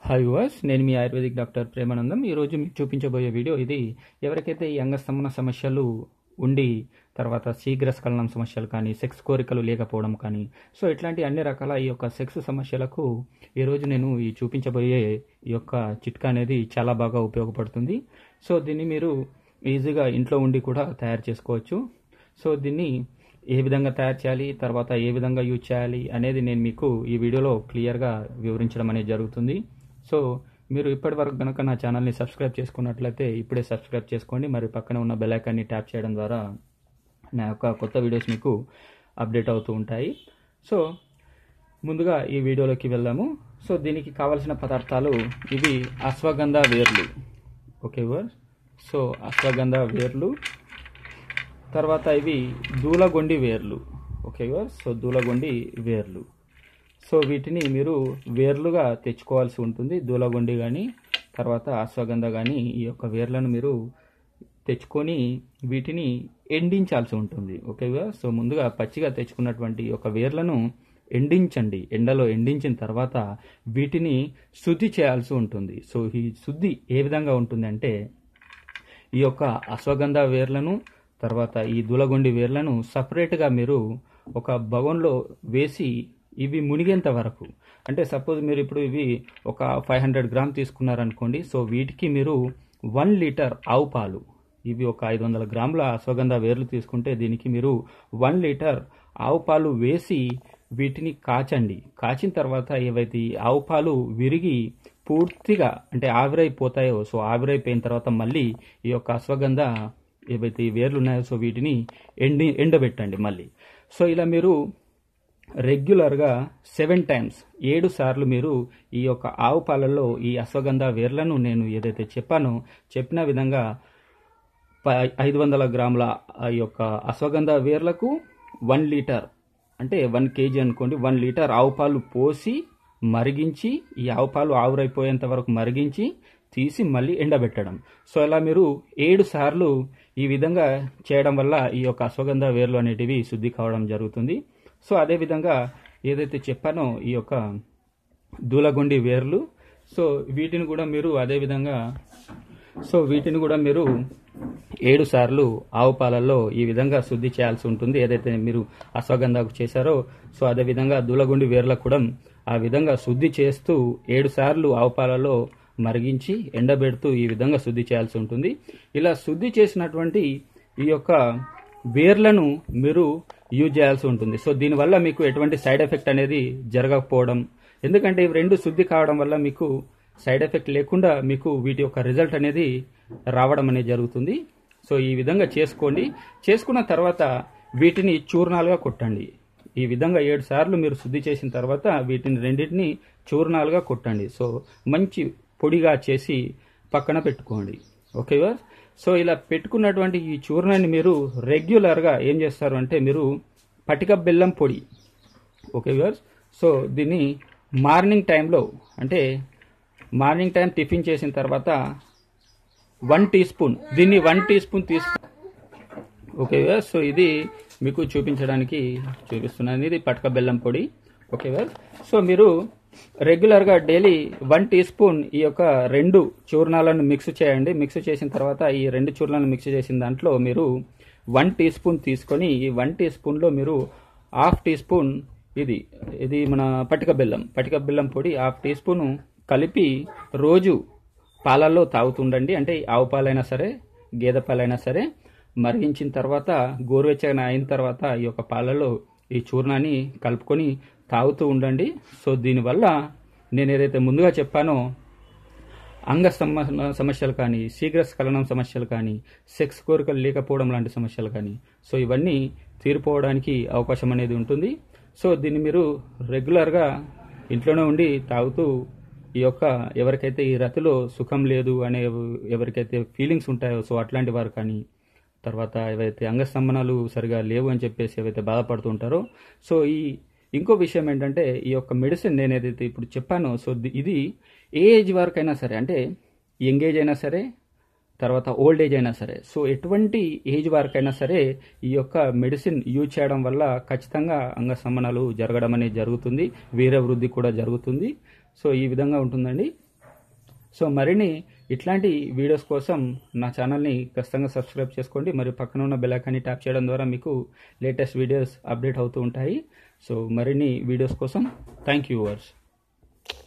Hi viewers, నేను మీ ayurvedic doctor Premanandam. ఈరోజు మీకు చూపించబోయే వీడియో ఇది. ఎవరికైతే ఈ అంగస్తంభన సమస్యలు ఉండి తర్వాత శీఘ్రస్ఖలనం సమస్యలు కానీ, సెక్స్ కోరికలు లేకపోవడం కానీ, సో ఇట్లాంటి అన్ని రకాల ఈ యొక్క సెక్స్ సమస్యలకు ఈరోజు నేను ఈ చూపించబోయే ఈ యొక్క చిట్కా అనేది చాలా బాగా ఉపయోగపడుతుంది. సో దీన్ని మీరు ఈజీగా ఇంట్లో ఉండి కూడా తయారు చేసుకోవచ్చు. సో దీన్ని ఏ విధంగా తయారు చేయాలి, తర్వాత ఏ విధంగా యూజ్ చేయాలి అనేది నేను మీకు ఈ వీడియోలో క్లియర్గా వివరించడం అనేది జరుగుతుంది. సో మీరు ఇప్పటివరకు కనుక నా ఛానల్ని సబ్స్క్రైబ్ చేసుకున్నట్లయితే ఇప్పుడే సబ్స్క్రైబ్ చేసుకోండి. మరి పక్కన ఉన్న బెల్ ఐకాన్ని ట్యాప్ చేయడం ద్వారా నా యొక్క కొత్త వీడియోస్ మీకు అప్డేట్ అవుతూ ఉంటాయి. సో ముందుగా ఈ వీడియోలోకి వెళ్దాము. సో దీనికి కావలసిన పదార్థాలు ఇవి: అశ్వగంధ వేర్లు. Okay verse. సో అశ్వగంధ వేర్లు, తర్వాత ఇవి దూలగొండి వేర్లు. Okay verse. సో దూలగొండి వేర్లు. సో వీటిని మీరు వేర్లుగా తెచ్చుకోవాల్సి ఉంటుంది. దూలగొండి కానీ తర్వాత అశ్వగంధ కానీ ఈ యొక్క వేర్లను మీరు తెచ్చుకొని వీటిని ఎండించాల్సి ఉంటుంది. ఓకేగా. సో ముందుగా పచ్చిగా తెచ్చుకున్నటువంటి ఒక వేర్లను ఎండించండి. ఎండలో ఎండించిన తర్వాత వీటిని శుద్ధి చేయాల్సి ఉంటుంది. సో ఈ శుద్ధి ఏ విధంగా ఉంటుంది అంటే, ఈ యొక్క అశ్వగంధ వేర్లను తర్వాత ఈ దూలగొండి వేర్లను సపరేట్గా మీరు ఒక బగోన్లో వేసి ఇవి మునిగేంత వరకు, అంటే సపోజ్ మీరు ఇప్పుడు ఇవి ఒక 500 గ్రామ్ తీసుకున్నారనుకోండి. సో వీటికి మీరు 1 లీటర్ ఆవు పాలు, ఇవి ఒక 500 గ్రాముల అశ్వగంధ వేర్లు తీసుకుంటే దీనికి మీరు 1 లీటర్ ఆవు పాలు వేసి వీటిని కాచండి. కాచిన తర్వాత ఏవైతే ఆవు పాలు విరిగి పూర్తిగా అంటే ఆవిరైపోతాయో, సో ఆవిరైపోయిన తర్వాత మళ్ళీ ఈ యొక్క అశ్వగంధ ఏవైతే ఈ వేర్లు ఉన్నాయో సో వీటిని ఎండబెట్టండి మళ్ళీ. సో ఇలా మీరు రెగ్యులర్గా 7 టైమ్స్ 7 సార్లు మీరు ఈ యొక్క ఆవు పాలల్లో ఈ అశ్వగంధ వేర్లను నేను ఏదైతే చెప్పిన విధంగా 500 గ్రాముల ఈ యొక్క అశ్వగంధ వేర్లకు 1 లీటర్ అంటే 1 కేజీ అనుకోండి, 1 లీటర్ ఆవు పాలు పోసి మరిగించి ఈ ఆవు పాలు ఆవిరైపోయేంత వరకు మరిగించి తీసి మళ్ళీ ఎండబెట్టడం. సో ఇలా మీరు 7 సార్లు ఈ విధంగా చేయడం వల్ల ఈ యొక్క అశ్వగంధ వేర్లు అనేటివి శుద్ధి కావడం జరుగుతుంది. సో అదేవిధంగా ఏదైతే చెప్పానో ఈ యొక్క దూలగొండి వేర్లు, సో వీటిని కూడా మీరు అదేవిధంగా 7 సార్లు ఆవు పాలల్లో ఈ విధంగా శుద్ధి చేయాల్సి ఉంటుంది. ఏదైతే మీరు అశ్వగంధకు చేశారో సో అదేవిధంగా దూలగొండి వేర్లకు కూడా ఆ విధంగా శుద్ధి చేస్తూ 7 సార్లు ఆవు పాలలో మరిగించి ఎండబెడుతూ ఈ విధంగా శుద్ధి చేయాల్సి ఉంటుంది. ఇలా శుద్ధి చేసినటువంటి ఈ యొక్క వేర్లను మీరు యూజ్ చేయాల్సి ఉంటుంది. సో దీనివల్ల మీకు ఎటువంటి సైడ్ ఎఫెక్ట్ అనేది జరగకపోవడం, ఎందుకంటే ఇవి రెండు శుద్ధి కావడం వల్ల మీకు సైడ్ ఎఫెక్ట్ లేకుండా మీకు వీటి యొక్క రిజల్ట్ అనేది రావడం అనేది జరుగుతుంది. సో ఈ విధంగా చేసుకోండి. చేసుకున్న తర్వాత వీటిని చూర్ణాలుగా కొట్టండి. ఈ విధంగా 7 సార్లు మీరు శుద్ధి చేసిన తర్వాత వీటిని రెండింటిని చూర్ణాలుగా కొట్టండి. సో మంచి పొడిగా చేసి పక్కన పెట్టుకోండి. ఓకేవా. సో ఇలా పెట్టుకున్నటువంటి ఈ చూర్ణాన్ని మీరు రెగ్యులర్గా ఏం చేస్తారు అంటే, మీరు పటిక బెల్లం పొడి. Okay viewers. సో దీన్ని మార్నింగ్ టైంలో, అంటే మార్నింగ్ టైం టిఫిన్ చేసిన తర్వాత 1 టీ స్పూన్, దీన్ని 1 teaspoon okay viewers. So ఇది మీకు చూపిస్తున్నాను. ఇది పటిక బెల్లం పొడి. Okay viewers. సో మీరు రెగ్యులర్గా డైలీ 1 టీ స్పూన్ ఈ యొక్క 2 చూర్ణాలను మిక్స్ చేయండి. మిక్స్ చేసిన తర్వాత ఈ 2 చూర్ణాలను మిక్స్ చేసిన దాంట్లో మీరు 1 టీ స్పూన్ తీసుకొని ఈ 1 టీ స్పూన్లో మీరు 1/2 టీ స్పూన్ ఇది మన పటిక బెల్లం పొడి 1/2 టీ స్పూన్ కలిపి రోజు పాలల్లో తాగుతుండండి. అంటే ఆవు పాలైనా సరే గేదె పాలైనా సరే మరిగించిన తర్వాత గోరువెచ్చగా అయిన తర్వాత ఈ యొక్క పాలలో ఈ చూర్ణాన్ని కలుపుకొని తాగుతూ ఉండండి. సో దీనివల్ల నేను ఏదైతే ముందుగా చెప్పానో అంగస్తంభన సమస్యలు కానీ, శీఘ్రస్ఖలనం సమస్యలు కానీ, సెక్స్ కోరికలు లేకపోవడం లాంటి సమస్యలు కానీ, సో ఇవన్నీ తీరిపోవడానికి అవకాశం అనేది ఉంటుంది. సో దీన్ని మీరు రెగ్యులర్గా ఇంట్లోనే ఉండి తాగుతూ ఈ యొక్క ఎవరికైతే ఈ రతిలో సుఖం లేదు అనే ఎవరికైతే ఫీలింగ్స్ ఉంటాయో సో అట్లాంటి వారు కానీ, తర్వాత ఏవైతే అంగస్తంభనాలు సరిగా లేవు అని చెప్పేసి ఏవైతే బాధపడుతూ ఉంటారో, సో ఇంకో విషయం ఏంటంటే, ఈ యొక్క మెడిసిన్ నేను ఏదైతే ఇప్పుడు చెప్పానో సో ఇది ఏ ఏజ్ వరకైనా సరే, అంటే యంగ్ ఏజ్ అయినా సరే తర్వాత ఓల్డ్ ఏజ్ అయినా సరే, సో ఎటువంటి ఏజ్ వరకైనా సరే ఈ యొక్క మెడిసిన్ యూజ్ చేయడం వల్ల ఖచ్చితంగా అంగస్తంభనాలు జరగడం అనేది జరుగుతుంది. వీర్య వృద్ధి కూడా జరుగుతుంది. సో ఈ విధంగా ఉంటుందండి. సో మరిన్ని ఇట్లాంటి వీడియోస్ కోసం నా ఛానల్ని ఖచ్చితంగా సబ్స్క్రైబ్ చేసుకోండి. మరియు పక్కన ఉన్న బెల్ ఐకాన్ని ట్యాప్ చేయడం ద్వారా మీకు లేటెస్ట్ వీడియోస్ అప్డేట్ అవుతూ ఉంటాయి. సో మరిన్ని వీడియోస్ కోసం థ్యాంక్ యూ వ్యూవర్స్.